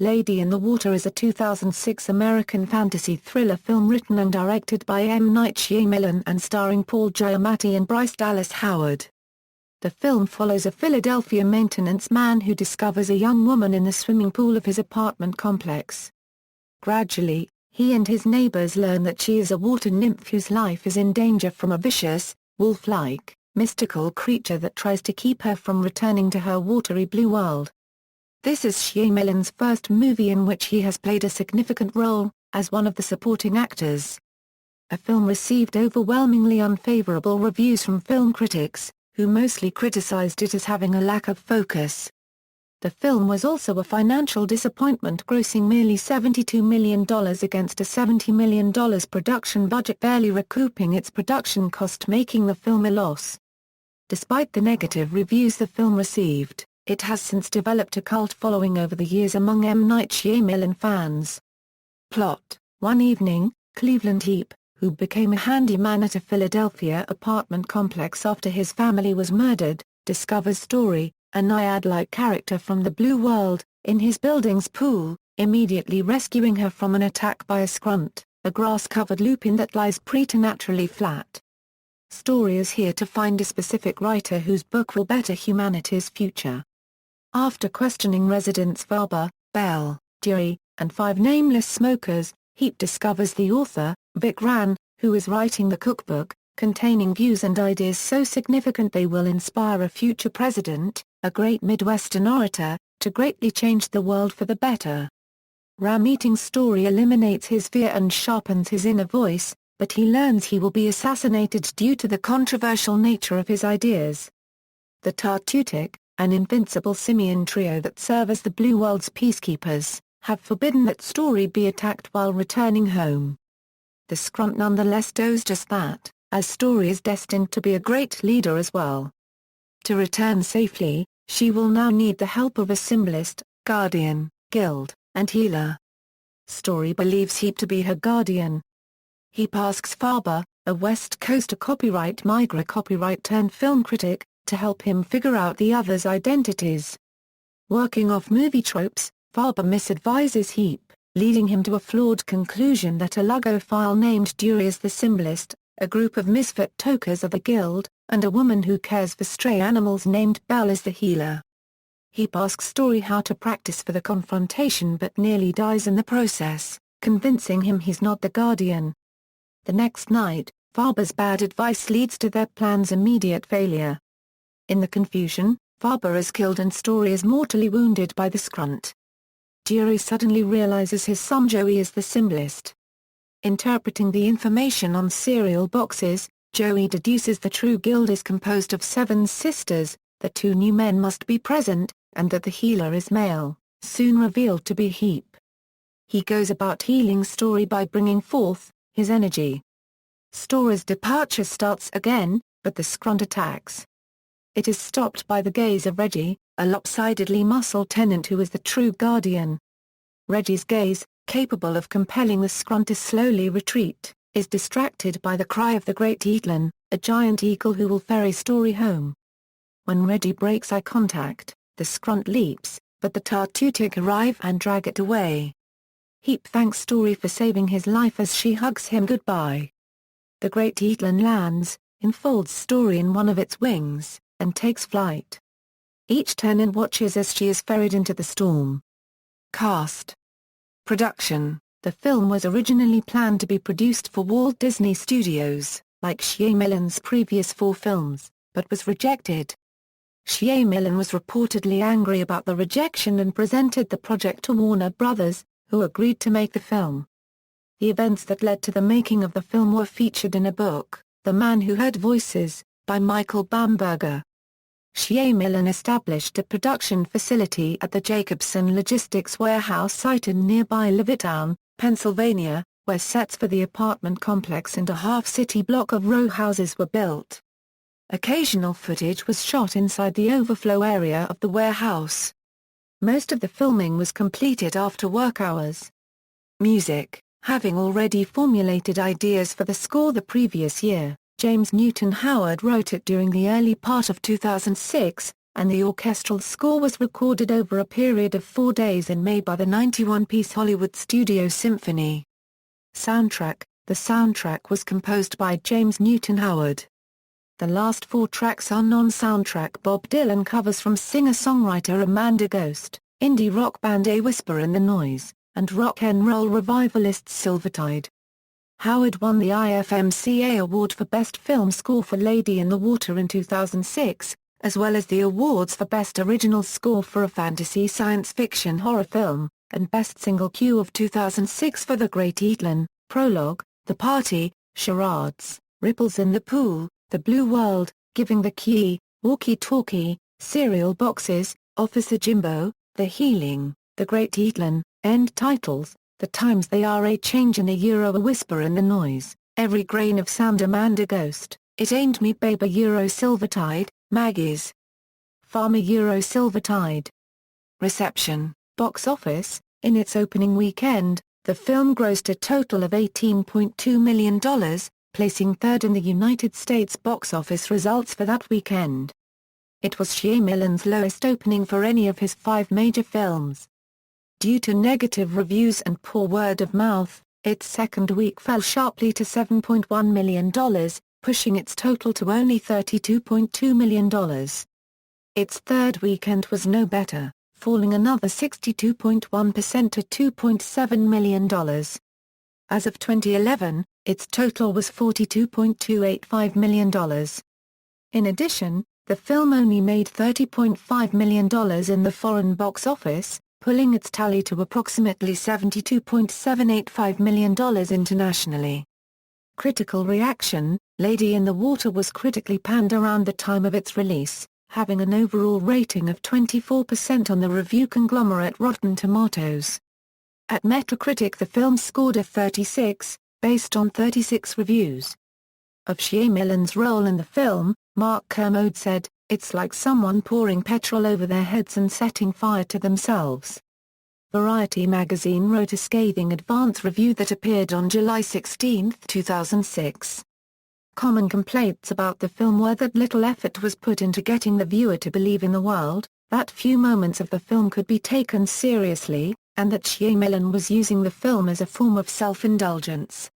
Lady in the Water is a 2006 American fantasy thriller film written and directed by M. Night Shyamalan and starring Paul Giamatti and Bryce Dallas Howard. The film follows a Philadelphia maintenance man who discovers a young woman in the swimming pool of his apartment complex. Gradually, he and his neighbors learn that she is a water nymph whose life is in danger from a vicious, wolf-like, mystical creature that tries to keep her from returning to her watery blue world. This is Shyamalan's first movie in which he has played a significant role, as one of the supporting actors. The film received overwhelmingly unfavorable reviews from film critics, who mostly criticized it as having a lack of focus. The film was also a financial disappointment, grossing merely $72 million against a $70 million production budget, barely recouping its production cost, making the film a loss. Despite the negative reviews the film received, it has since developed a cult following over the years among M. Night Shyamalan fans. Plot: one evening, Cleveland Heap, who became a handyman at a Philadelphia apartment complex after his family was murdered, discovers Story, a naiad-like character from the Blue World, in his building's pool, immediately rescuing her from an attack by a skrunt, a grass-covered lupin that lies preternaturally flat. Story is here to find a specific writer whose book will better humanity's future. After questioning residents Faber, Bell, Dewey, and 5 nameless smokers, Heap discovers the author, Vic Rann, who is writing the cookbook, containing views and ideas so significant they will inspire a future president, a great Midwestern orator, to greatly change the world for the better. Rann meeting Story eliminates his fear and sharpens his inner voice, but he learns he will be assassinated due to the controversial nature of his ideas. The Tartutic, an invincible simian trio that serve as the Blue World's peacekeepers, have forbidden that Story be attacked while returning home. The skrunt nonetheless does just that, as Story is destined to be a great leader as well. To return safely, she will now need the help of a symbolist, guardian, guild, and healer. Story believes Heap to be her guardian. Heap asks Faber, a West Coaster copyright migrant copyright-turned-film critic, to help him figure out the others' identities. Working off movie tropes, Faber misadvises Heap, leading him to a flawed conclusion that a Lugophile named Dewey is the symbolist, a group of misfit tokers are the guild, and a woman who cares for stray animals named Belle is the healer. Heap asks Story how to practice for the confrontation but nearly dies in the process, convincing him he's not the guardian. The next night, Faber's bad advice leads to their plan's immediate failure. In the confusion, Faber is killed and Story is mortally wounded by the skrunt. Dewey suddenly realizes his son Joey is the symbolist. Interpreting the information on cereal boxes, Joey deduces the true guild is composed of 7 sisters, that 2 new men must be present, and that the healer is male, soon revealed to be Heap. He goes about healing Story by bringing forth his energy. Story's departure starts again, but the skrunt attacks. It is stopped by the gaze of Reggie, a lopsidedly muscled tenant who is the true guardian. Reggie's gaze, capable of compelling the skrunt to slowly retreat, is distracted by the cry of the Great Eaglin, a giant eagle who will ferry Story home. When Reggie breaks eye contact, the skrunt leaps, but the Tartutic arrive and drag it away. Heap thanks Story for saving his life as she hugs him goodbye. The Great Eaglin lands, enfolds Story in one of its wings, and takes flight. Each tenant watches as she is ferried into the storm. Cast. Production. The film was originally planned to be produced for Walt Disney Studios, like Shyamalan's previous 4 films, but was rejected. Shyamalan was reportedly angry about the rejection and presented the project to Warner Brothers, who agreed to make the film. The events that led to the making of the film were featured in a book, The Man Who Heard Voices, by Michael Bamberger. Shyamalan established a production facility at the Jacobson Logistics Warehouse site in nearby Levittown, Pennsylvania, where sets for the apartment complex and a half-city block of row houses were built. Occasional footage was shot inside the overflow area of the warehouse. Most of the filming was completed after work hours. Music. Having already formulated ideas for the score the previous year, James Newton Howard wrote it during the early part of 2006, and the orchestral score was recorded over a period of 4 days in May by the 91-piece Hollywood Studio Symphony. Soundtrack. The soundtrack was composed by James Newton Howard. The last 4 tracks are non-soundtrack Bob Dylan covers from singer-songwriter Amanda Ghost, indie rock band A Whisper in the Noise, and rock and roll revivalists Silvertide. Howard won the IFMCA Award for Best Film Score for Lady in the Water in 2006, as well as the awards for Best Original Score for a Fantasy Science Fiction Horror Film, and Best Single Cue of 2006 for The Great Eatlin, Prologue, The Party, Charades, Ripples in the Pool, The Blue World, Giving the Key, Walkie Talkie, Cereal Boxes, Officer Jimbo, The Healing, The Great Eatlin, End Titles, The Times They Are a Change in a Euro A Whisper in the Noise, Every Grain of Sand Amanda Ghost, It Ain't Me Babe a Euro Silvertide, Maggie's Farm a Euro Silvertide. Reception. Box office. In its opening weekend, the film grossed a total of $18.2 million, placing third in the United States box office results for that weekend. It was Shyamalan's lowest opening for any of his 5 major films. Due to negative reviews and poor word of mouth, its second week fell sharply to $7.1 million, pushing its total to only $32.2 million. Its third weekend was no better, falling another 62.1% to $2.7 million. As of 2011, its total was $42.285 million. In addition, the film only made $30.5 million in the foreign box office, pulling its tally to approximately $72.785 million internationally. Critical reaction. Lady in the Water was critically panned around the time of its release, having an overall rating of 24% on the review conglomerate Rotten Tomatoes. At Metacritic the film scored a 36, based on 36 reviews. Of Shyamalan's role in the film, Mark Kermode said, "It's like someone pouring petrol over their heads and setting fire to themselves." Variety magazine wrote a scathing advance review that appeared on July 16, 2006. Common complaints about the film were that little effort was put into getting the viewer to believe in the world, that few moments of the film could be taken seriously, and that Shyamalan was using the film as a form of self-indulgence.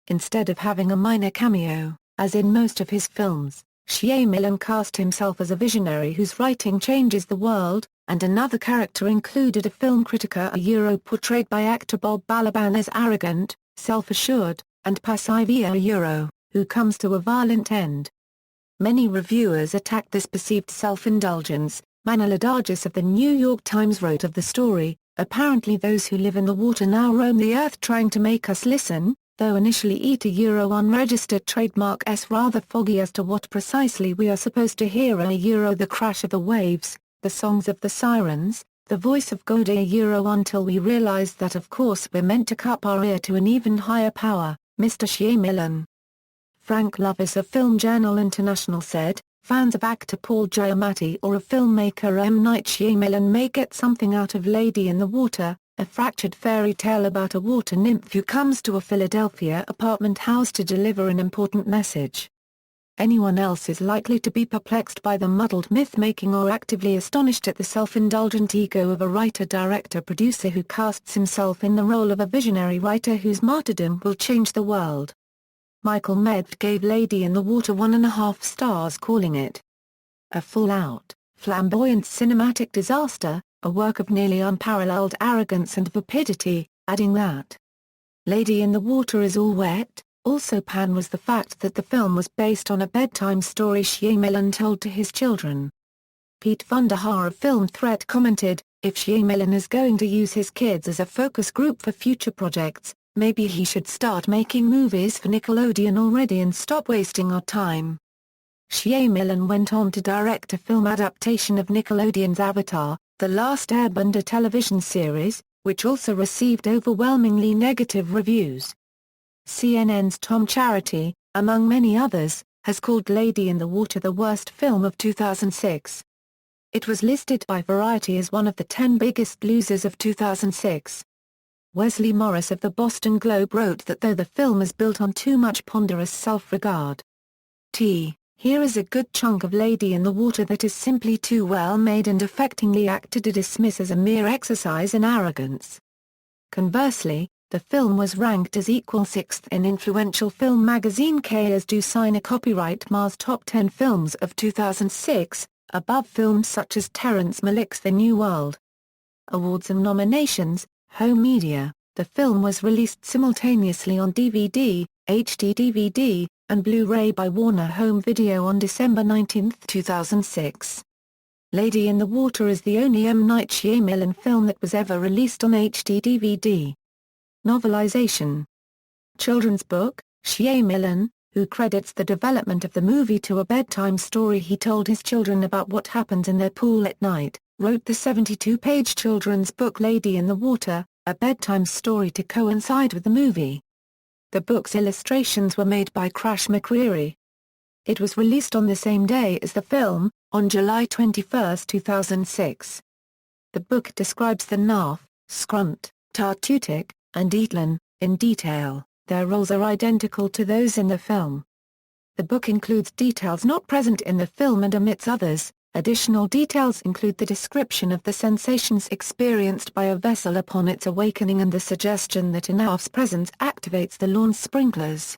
Instead of having a minor cameo, as in most of his films, Shyamalan cast himself as a visionary whose writing changes the world, and another character included a film critic portrayed by actor Bob Balaban as arrogant, self-assured, and passive who comes to a violent end. Many reviewers attacked this perceived self-indulgence. Manila Dargis of the New York Times wrote of the story, "Apparently those who live in the water now roam the earth trying to make us listen, though initially unregistered trademark s rather foggy as to what precisely we are supposed to hear the crash of the waves, the songs of the sirens, the voice of God until we realize that of course we're meant to cup our ear to an even higher power, Mr. Shyamalan." Frank Lovis of Film Journal International said, "Fans of actor Paul Giamatti or of filmmaker M. Night Shyamalan may get something out of Lady in the Water, a fractured fairy tale about a water nymph who comes to a Philadelphia apartment house to deliver an important message. Anyone else is likely to be perplexed by the muddled myth-making or actively astonished at the self-indulgent ego of a writer-director-producer who casts himself in the role of a visionary writer whose martyrdom will change the world." Michael Medved gave Lady in the Water 1.5 stars, calling it a full-out, flamboyant cinematic disaster, a work of nearly unparalleled arrogance and vapidity, adding that Lady in the Water is all wet. Also pan was the fact that the film was based on a bedtime story Shyamalan told to his children. Pete Vundahar of Film Threat commented, "If Shyamalan is going to use his kids as a focus group for future projects, maybe he should start making movies for Nickelodeon already and stop wasting our time." Shyamalan went on to direct a film adaptation of Nickelodeon's Avatar, The Last Airbender television series, which also received overwhelmingly negative reviews. CNN's Tom Charity, among many others, has called Lady in the Water the worst film of 2006. It was listed by Variety as one of the 10 biggest losers of 2006. Wesley Morris of the Boston Globe wrote that though the film is built on too much ponderous self-regard, he Here is a good chunk of Lady in the Water that is simply too well made and affectingly acted to dismiss as a mere exercise in arrogance. Conversely, the film was ranked as equal sixth in influential film magazine K's Do Sign a Copyright Mars Top 10 Films of 2006, above films such as Terrence Malick's The New World. Awards and nominations. Home media. The film was released simultaneously on DVD, HD DVD, and Blu-ray by Warner Home Video on December 19, 2006. Lady in the Water is the only M. Night Shyamalan film that was ever released on HD DVD. Novelization. Children's book. Shyamalan, who credits the development of the movie to a bedtime story he told his children about what happens in their pool at night, wrote the 72-page children's book Lady in the Water, a bedtime story to coincide with the movie. The book's illustrations were made by Crash McCreary. It was released on the same day as the film, on July 21, 2006. The book describes the nymph, Scrunt, Tartutic, and Eatlin, in detail. Their roles are identical to those in the film. The book includes details not present in the film and omits others. Additional details include the description of the sensations experienced by a vessel upon its awakening and the suggestion that a nymph's presence activates the lawn sprinklers.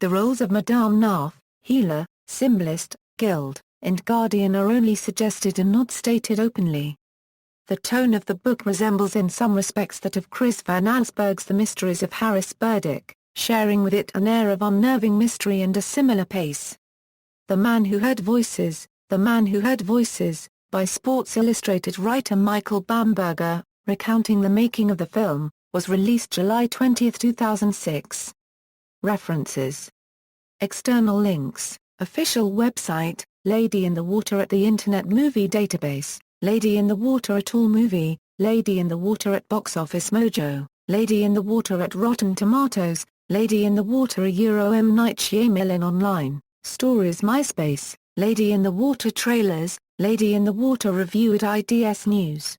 The roles of Madame Nymph, healer, symbolist, guild, and guardian are only suggested and not stated openly. The tone of the book resembles in some respects that of Chris Van Allsburg's The Mysteries of Harris Burdick, sharing with it an air of unnerving mystery and a similar pace. The Man Who Heard Voices, The Man Who Heard Voices, by Sports Illustrated writer Michael Bamberger, recounting the making of the film, was released July 20, 2006. References. External links. Official website, Lady in the Water at the Internet Movie Database, Lady in the Water at All Movie, Lady in the Water at Box Office Mojo, Lady in the Water at Rotten Tomatoes, Lady in the Water M. Night Shyamalan Online, Stories MySpace, Lady in the Water Trailers, Lady in the Water Review at IDS News.